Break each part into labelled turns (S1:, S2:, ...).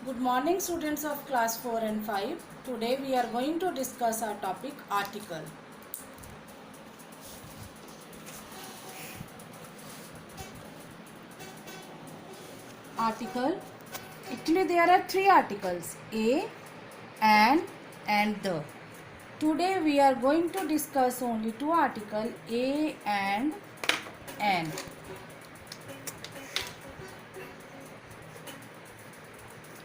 S1: Good morning, students of class 4 and 5. Today we are going to discuss our topic article. Article. Actually there are three articles, a, an and the. Today we are going to discuss only two articles, a and an.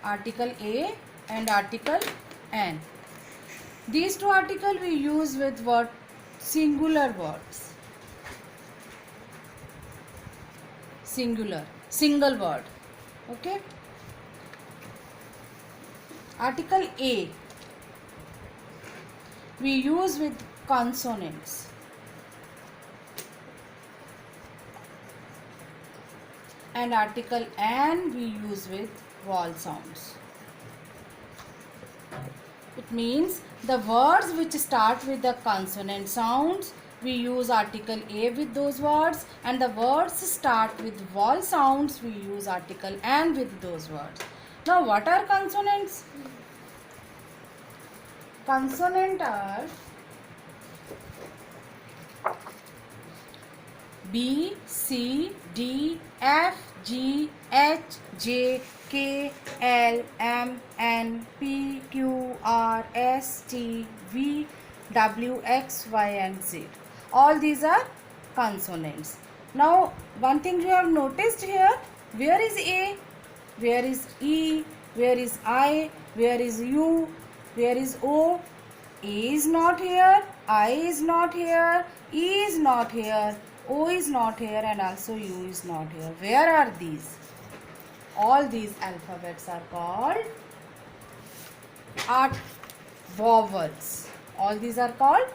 S1: Article a and article an. These two articles we use with what? Singular words. Singular. Single word. Okay. Article A we use with consonants. And article an we use with vowel sounds. It means the words which start with the consonant sounds, we use article A with those words, and the words start with vowel sounds, we use article an with those words. Now what are consonants? Consonant are B, C, D, F, G, H, J, K, L, M, N, P, Q, R, S, T, V, W, X, Y and Z. All these are consonants. Now one thing you have noticed here, where is A, where is E, where is I, where is U, where is O? A is not here, I is not here, E is not here, O is not here and also U is not here. Where are these? All these alphabets are called vowels. All these are called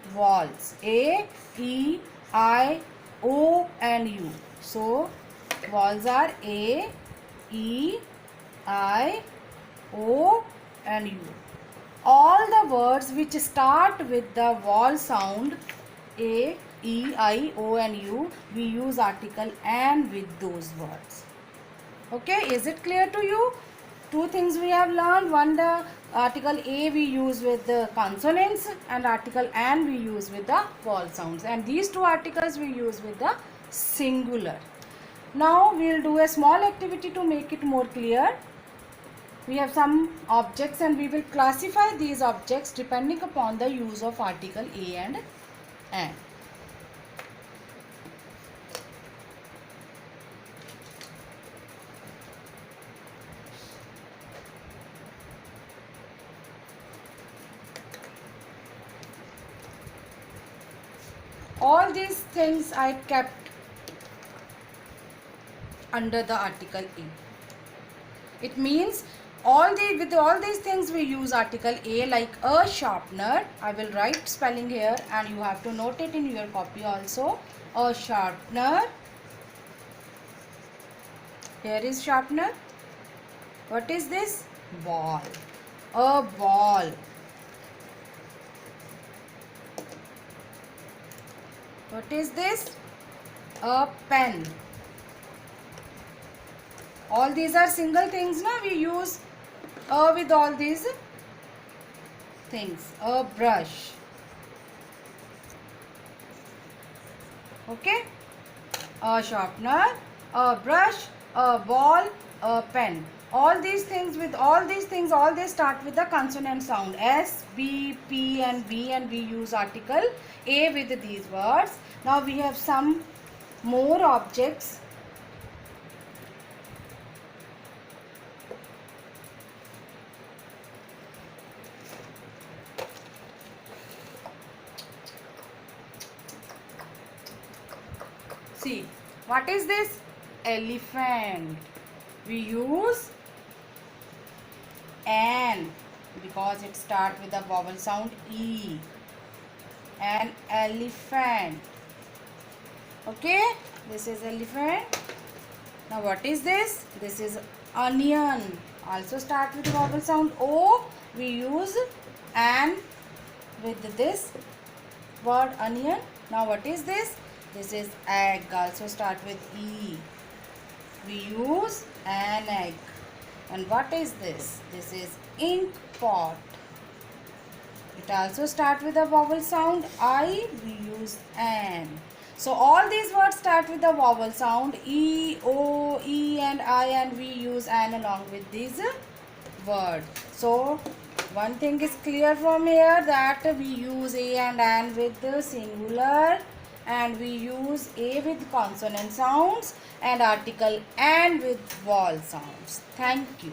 S1: vowels. A, E, I, O and U. So vowels are A, E, I, O and U. All the words which start with the vowel sound A, E, I, O and U, we use article an with those words. Okay, is it clear to you? Two things we have learned. One, the article A we use with the consonants and article an we use with the vowel sounds. And these two articles we use with the singular. Now we will do a small activity to make it more clear. We have some objects and we will classify these objects depending upon the use of article A and an. All these things I kept under the article A. It means with all these things we use article A, like a sharpener. I will write spelling here and you have to note it in your copy also. A sharpener. Here is sharpener. What is this? Ball. A ball. What is this? A pen. All these are single things, na? We use a with all these things. A brush. Okay? A sharpener, a brush, a ball, a pen. All these things, all they start with the consonant sound. S, B, P and V, and we use article A with these words. Now we have some more objects. See, what is this? Elephant. We use an because it starts with the vowel sound E. An elephant. Okay, this is elephant. Now what is this? This is onion. Also start with vowel sound O. We use an with this word onion. Now what is this? This is egg. Also start with E. We use an egg. And what is this? This is ink pot. It also starts with a vowel sound I. We use an. So all these words start with a vowel sound E, O, E and I, and we use an along with these words. So one thing is clear from here, that we use a and an with the singular, and we use a with consonant sounds and article and with vowel sounds. Thank you.